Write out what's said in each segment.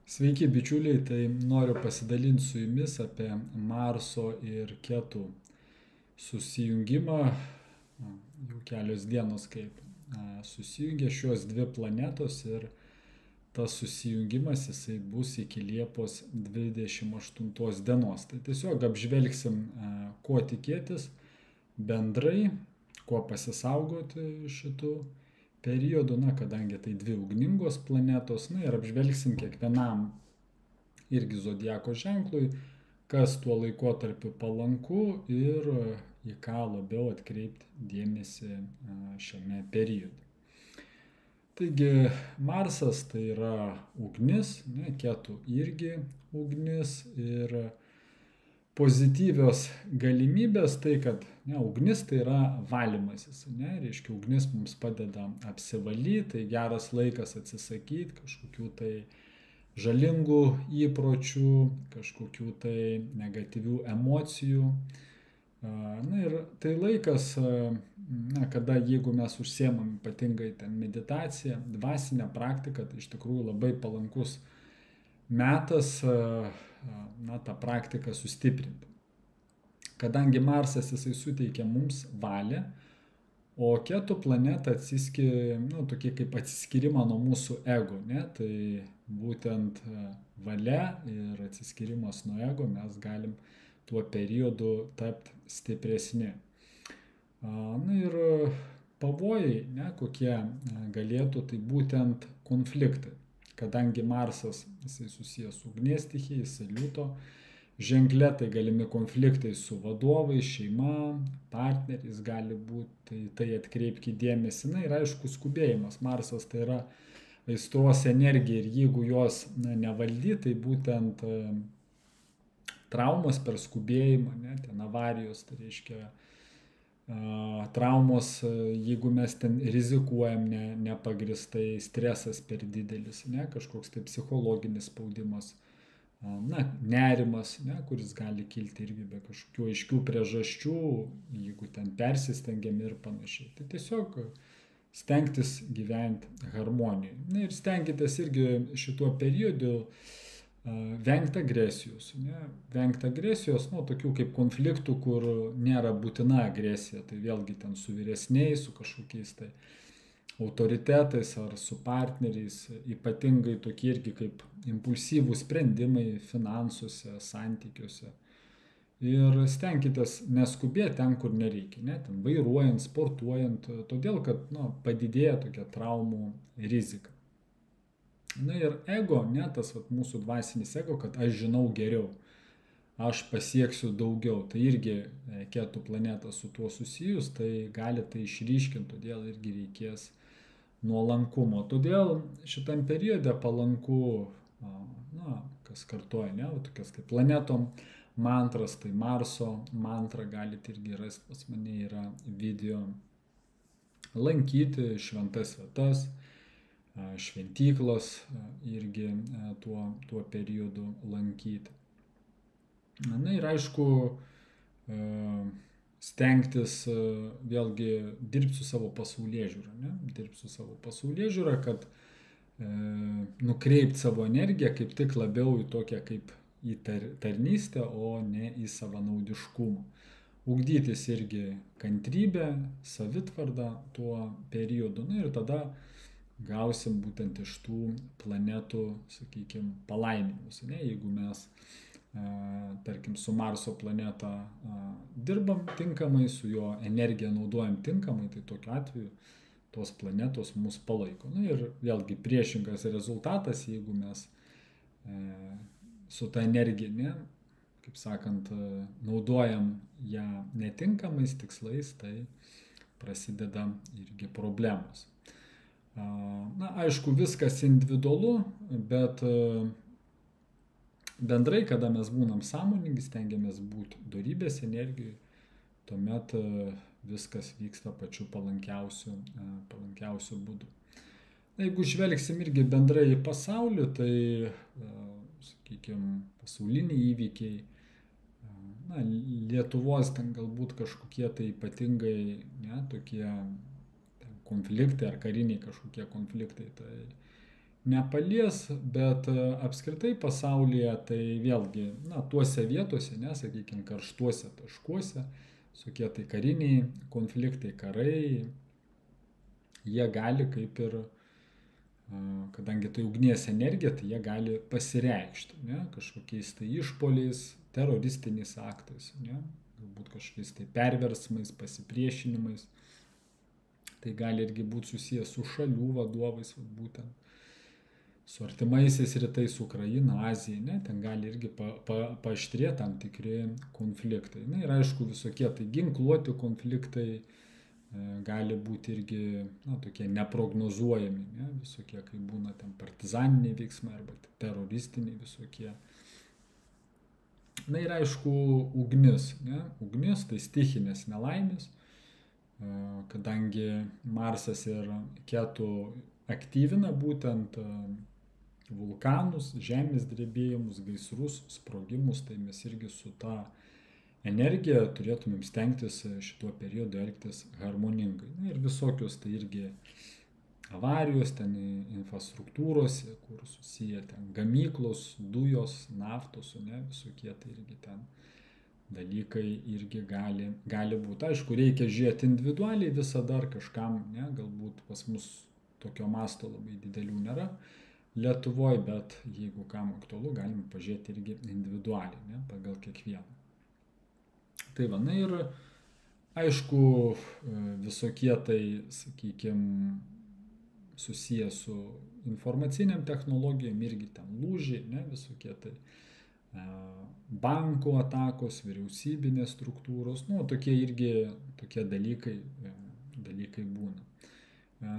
Sveiki, bičiuliai, tai noriu pasidalinti su jumis apie Marso ir Ketų susijungimą. Jau kelios dienos kaip susijungia šios dvi planetos ir tas susijungimas jisai bus iki Liepos 28 dienos. Tai tiesiog apžvelgsim, ko tikėtis bendrai, ko pasisaugoti šitų periodų, kadangi tai dvi ugningos planetos, ir apžvelgsim kiekvienam irgi zodiako ženklui, kas tuo laikotarpiu palanku ir į ką labiau atkreipti dėmesį šiame periode. Taigi Marsas tai yra ugnis, Ketų irgi ugnis ir pozityvios galimybės tai, kad ugnis tai yra valymasis, reiškia ugnis mums padeda apsivalyti, tai geras laikas atsisakyti kažkokių tai žalingų įpročių, kažkokių tai negatyvių emocijų. Ir tai laikas, kada jeigu mes užsiemam ypatingai ten meditaciją, dvasinę praktiką, tai iš tikrųjų labai palankus metas tą praktiką sustiprinti. Kadangi Marsas jisai suteikia mums valią, o Ketų planeta atsiskiria, tokie kaip atsiskyrimą nuo mūsų ego, tai būtent valia ir atsiskirimas nuo ego mes galim tuo periodu tapti stipresni. Ir pavojai, kokie galėtų, tai būtent konfliktai. Kadangi Marsas jisai susijęs su ugnies stichija, jisai liūto ženkle, tai galimi konfliktai su vadovais, šeima, partneriais gali būti, tai atkreipkite dėmesį. Ir aišku, skubėjimas. Marsas tai yra aistros energija ir jeigu jos nevaldyti, tai būtent traumos per skubėjimą, ten avarijos, tai reiškia traumos, jeigu mes ten rizikuojam nepagristai, stresas per didelis, kažkoks tai psichologinis spaudimas, nerimas, kuris gali kilti irgi be kažkokių aiškių priežasčių, jeigu ten persistengiam ir panašiai. Tai tiesiog stengtis gyventi harmonijoje. Ir stenkitės irgi šituo periodu vengti agresijos. Vengti agresijos, tokių kaip konfliktų, kur nėra būtina agresija. Tai vėlgi ten su vyresniais, su kažkokiais tai autoritetais ar su partneriais. Ypatingai tokie irgi kaip impulsyvūs sprendimai finansuose, santykiuose. Ir stenkitės neskubėti ten, kur nereikia. Ten vairuojant, sportuojant, todėl kad padidėja tokia traumų rizika. Ir ego, tas mūsų dvasinis ego, kad aš žinau geriau, aš pasieksiu daugiau. Tai irgi Ketų planeta su tuo susijus, tai gali tai išryškinti, todėl irgi reikės nuolankumo. Todėl šitam periode palanku, kas kartuoja, tokias kaip planetom mantras, tai Marso mantra galite irgi rasti, pas mane yra video, lankyti šventas vietas, šventyklos irgi tuo periodu lankyti. Ir aišku, stengtis vėlgi dirbti su savo pasaulėžiūra. Dirbti su savo pasaulėžiūra, kad nukreipti savo energiją kaip tik labiau į tokią kaip į tarnystę, o ne į savanaudiškumą. Ugdytis irgi kantrybę, savitvardą tuo periodu. Ir tada gausim būtent iš tų planetų, sakykime, palaiminimus. Jeigu mes, tarkim, su Marso planeta dirbam tinkamai, su jo energiją naudojam tinkamai, tai tokiu atveju tos planetos mus palaiko. Ir vėlgi priešingas rezultatas, jeigu mes su ta energija, kaip sakant, naudojam ją netinkamais tikslais, tai prasideda irgi problemos. Aišku, viskas individualu, bet bendrai, kada mes būnam sąmoningi, stengiamės būti dorybės energijai, tuomet viskas vyksta pačiu palankiausiu būdu. Jeigu žvelgsim irgi bendrai į pasaulį, tai, sakykime, pasauliniai įvykiai, Lietuvos ten galbūt kažkokie tai ypatingai, tokie konfliktai ar kariniai kažkokie konfliktai, tai nepalies, bet apskritai pasaulyje tai vėlgi, tuose vietose, sakykime, karštuose taškuose, visokie tai kariniai konfliktai, karai, jie gali kaip ir, kadangi tai ugnies energija, tai jie gali pasireikšti, kažkokiais tai išpoliais, teroristiniais aktais, galbūt kažkokiais tai perversmais, pasipriešinimais. Tai gali irgi būti susijęs su šalių vadovais, būtent su artimaisiais rytais, Ukraina, Azija, ten gali irgi paaštrėti tam tikri konfliktai. Ir aišku, visokie tai ginkluoti konfliktai gali būti irgi tokie neprognozuojami, visokie, kai būna ten partizaniniai veiksmai arba teroristiniai visokie. Ir aišku, ugnis. Ugnis tai stichinės nelaimės, kadangi Marsas ir Ketu aktyvina būtent vulkanus, žemės drebėjimus, gaisrus, sprogimus, tai mes irgi su ta energija turėtumėm stengtis šituo periodu elgtis harmoningai. Ir visokios tai irgi avarijos ten infrastruktūrose, kur susiję ten gamyklos, dujos, naftos, visokie tai irgi ten dalykai irgi gali būti. Aišku, reikia žiūrėti individualiai visada ar kažkam, galbūt pas mus tokio masto labai didelių nėra Lietuvoje, bet jeigu kam aktualu, galime pažiūrėti irgi individualiai, pagal kiekvieną. Tai ir aišku, visokie tai, sakykime, susiję su informaciniam technologijom, irgi ten lūžiai, visokie tai bankų atakos, vyriausybinės struktūros, tokie dalykai būna.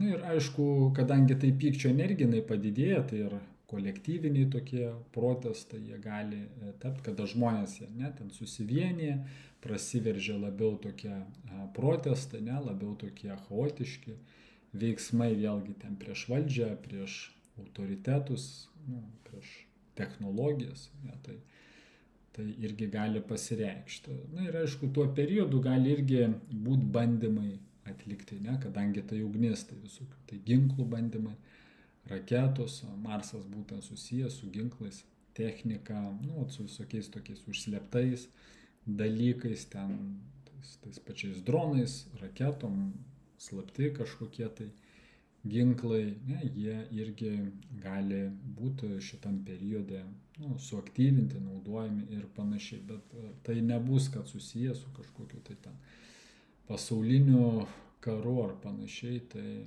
Ir aišku, kadangi tai pykčio energija padidėja, tai ir kolektyviniai tokie protestai, jie gali tapti, kada žmonės ten susivienyje, prasiveržia labiau tokie protestai, labiau tokie chaotiški veiksmai, vėlgi ten prieš valdžią, prieš autoritetus, prieš technologijas, tai irgi gali pasireikšti. Ir aišku, tuo periodu gali irgi būti bandymai atlikti, kadangi tai ugnis, tai visokių, tai ginklų bandymai, raketos, Marsas būtent susijęs su ginklais, technika, su visokiais tokiais užslėptais dalykais, ten tais pačiais dronais, raketom, slapti kažkokie tai ginklai, jie irgi gali būti šitam periode suaktyvinti, naudojami ir panašiai, bet tai nebus, kad susijęs su kažkokiu tai ten pasauliniu karu ar panašiai, tai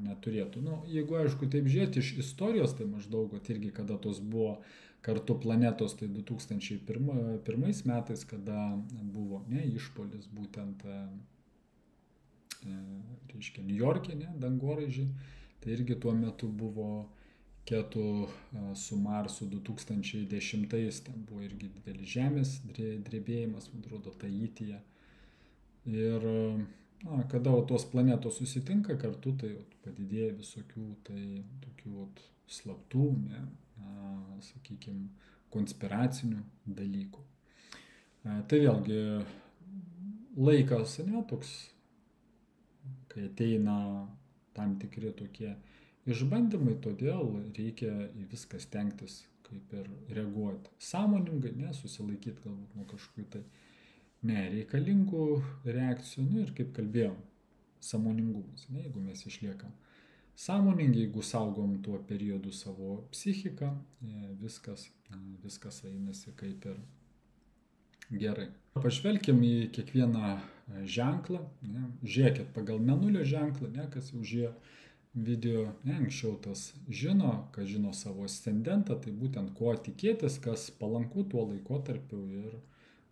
neturėtų. Jeigu, aišku, taip žiūrėti iš istorijos, tai maždaug irgi, kada tos buvo kartu planetos, tai 2001 metais, kada buvo išpolis būtent, reiškia, Niujorke, dangoraižiai, tai irgi tuo metu buvo Ketu su Marsu 2010, ten buvo irgi didelis žemės drebėjimas, man atrodo, Taityje. Ir kada tos planetos susitinka kartu, tai padidėja visokių tai tokių slaptų, sakykime, konspiracinių dalykų. Tai vėlgi laikas, toks, kai ateina tam tikri tokie išbandymai, todėl reikia į viską stengtis kaip ir reaguoti sąmoningai, susilaikyti galbūt nuo kažkokių tai nereikalingų reakcijų, ir kaip kalbėjom, sąmoningumas, jeigu mes išliekam sąmoningi, jeigu saugom tuo periodu savo psichiką, viskas einasi kaip ir gerai. Pažvelkim į kiekvieną ženklą, žiūrėkit pagal mėnulio ženklą, kas jau žiūrėjo video, anksčiau tas žino, kas žino savo ascendentą, tai būtent ko tikėtis, kas palanku tuo laikotarpiu ir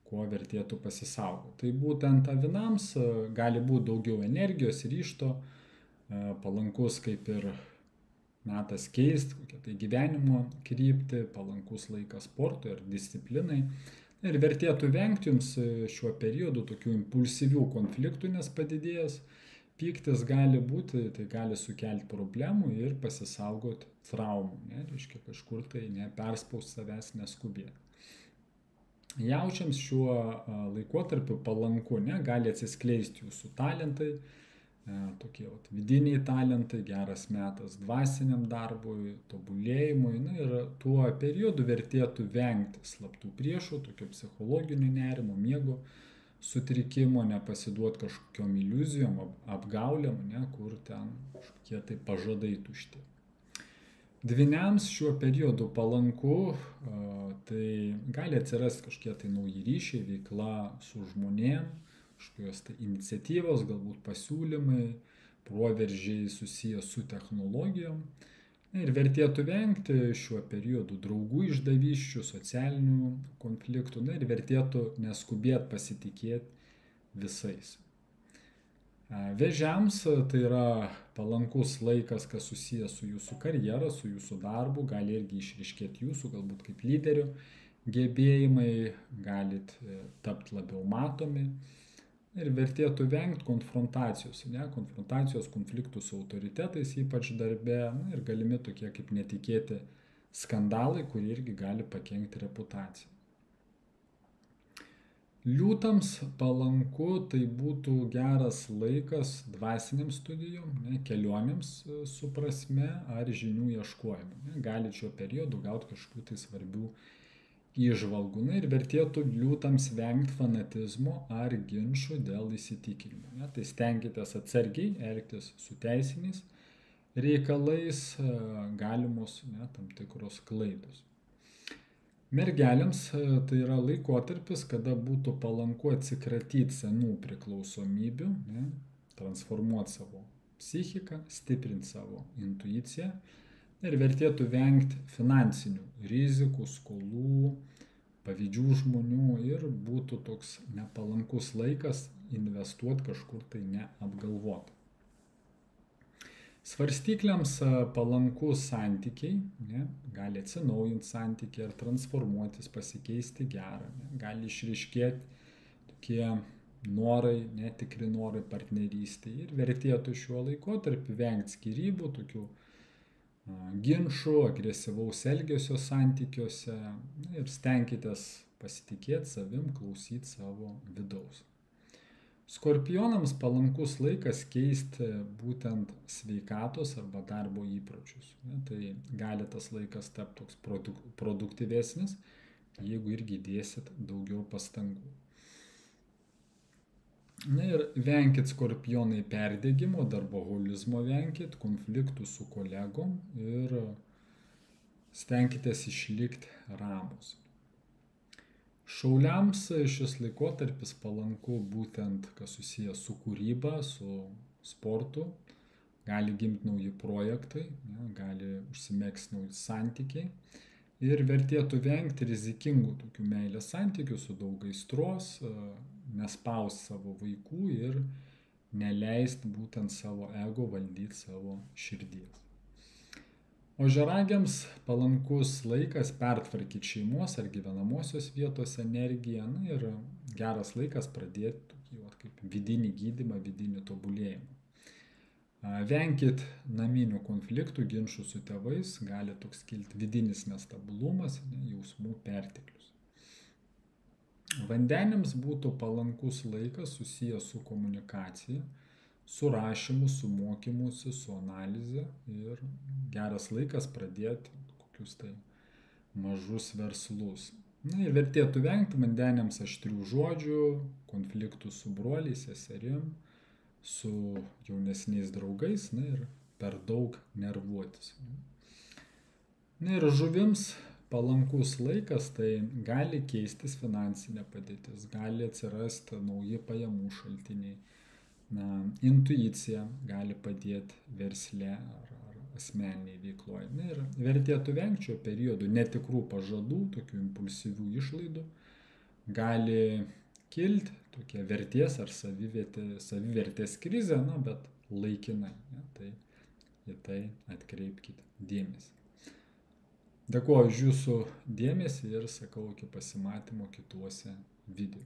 kuo vertėtų pasisaugoti. Tai būtent avinams gali būti daugiau energijos, ryžto, palankus kaip ir metas keisti, kokią tai gyvenimo kryptį, palankus laikas sportui ar disciplinai. Ir vertėtų vengti jums šiuo periodu tokių impulsyvių konfliktų, nes padidėjęs pyktis gali būti, tai gali sukelti problemų ir pasisaugoti traumų, reiškia kažkur tai neperspaus savęs, neskubėti. Jaučiams šiuo laikotarpiu palanku, gali atsiskleisti jūsų talentai, tokie vidiniai talentai, geras metas dvasiniam darbui, tobulėjimui. Na ir tuo periodu vertėtų vengti slaptų priešų, tokio psichologinio nerimo, miego sutrikimo, nepasiduoti kažkokiom iliuzijom, apgaulėm, kur ten kažkokie tai pažadai tušti. Dvyniams šiuo periodu palanku, tai gali atsirasti kažkokie tai nauji ryšiai, veikla su žmonėm, kažkokios tai iniciatyvos, galbūt pasiūlymai, proveržiai susijęs su technologijom. Ir vertėtų vengti šiuo periodu draugų išdavysčių, socialinių konfliktų, ir vertėtų neskubėti pasitikėti visais. Vėžiams tai yra palankus laikas, kas susijęs su jūsų karjera, su jūsų darbu, gali irgi išryškėti jūsų, galbūt kaip lyderio gebėjimai, galit tapti labiau matomi. Ir vertėtų vengti konfrontacijos, konfrontacijos, konfliktų su autoritetais, ypač darbe, ir galimi tokie kaip netikėti skandalai, kurie irgi gali pakenkti reputacijai. Liūtams palanku tai būtų geras laikas dvasiniams studijom, kelionėms su prasme ar žinių ieškojimu. Gali šiuo periodu gauti kažkokių tai svarbių įžvalgų. Ir vertėtų liūtams vengti fanatizmo ar ginčų dėl įsitikinimų. Tai stenkitės atsargiai elgtis su teisiniais reikalais, galimos tam tikros klaidos. Mergelėms tai yra laikotarpis, kada būtų palanku atsikratyti senų priklausomybių, transformuoti savo psichiką, stiprinti savo intuiciją. Ir vertėtų vengti finansinių rizikų, skolų, pavydžių žmonių ir būtų toks nepalankus laikas investuoti kažkur tai neapgalvota. Svarstykliams palankus santykiai, gali atsinaujinti santykiai ar transformuotis, pasikeisti gerą, gali išryškėti tokie norai, netikri norai partnerystėje ir vertėtų šiuo laikotarpiu vengti skyrybų, tokių ginčų, agresyvaus elgesio santykiuose ir stenkitės pasitikėti savim, klausyti savo vidaus. Skorpionams palankus laikas keisti būtent sveikatos arba darbo įpročius. Tai gali tas laikas tapti toks produktyvesnis, jeigu irgi dėsit daugiau pastangų. Ir venkit skorpionai perdegimo, darboholizmo venkit, konfliktų su kolegom ir stenkitės išlikti ramus. Šauliams šis laikotarpis palanku būtent, kas susijęs su kūryba, su sportu, gali gimti nauji projektai, gali užsimegzti nauji santykiai ir vertėtų vengti rizikingų tokių meilės santykių su daug aistros, nespausti savo vaikų ir neleisti būtent savo ego valdyti savo širdies. Ožiaragiams palankus laikas pertvarkyti šeimos ar gyvenamosios vietos energiją ir geras laikas pradėti tokį kaip vidinį gydymą, vidinį tobulėjimą. Venkit naminių konfliktų, ginčų su tėvais, gali toks kilti vidinis nestabilumas, jausmų perteklius. Vandeniams būtų palankus laikas susijęs su komunikacija, su rašymu, su mokymusi, su analize ir geras laikas pradėti kokius tai mažus verslus. Ir vertėtų vengti vandeniams aštrių žodžių, konfliktų su broliais, seserim, su jaunesniais draugais ir per daug nervuotis. Ir žuvims palankus laikas, tai gali keistis finansinė padėtis, gali atsirasti nauji pajamų šaltiniai. Intuicija gali padėti versle ar asmeniniai veikloje. Ir vertėtų vengti šio periodu netikrų pažadų, tokių impulsyvių išlaidų. Gali kilti tokia vertės ar savivertės krizė, bet laikinai. Tai į tai atkreipkite dėmesį. Dėkuoju už jūsų dėmesį ir sakau iki pasimatymo kituose video.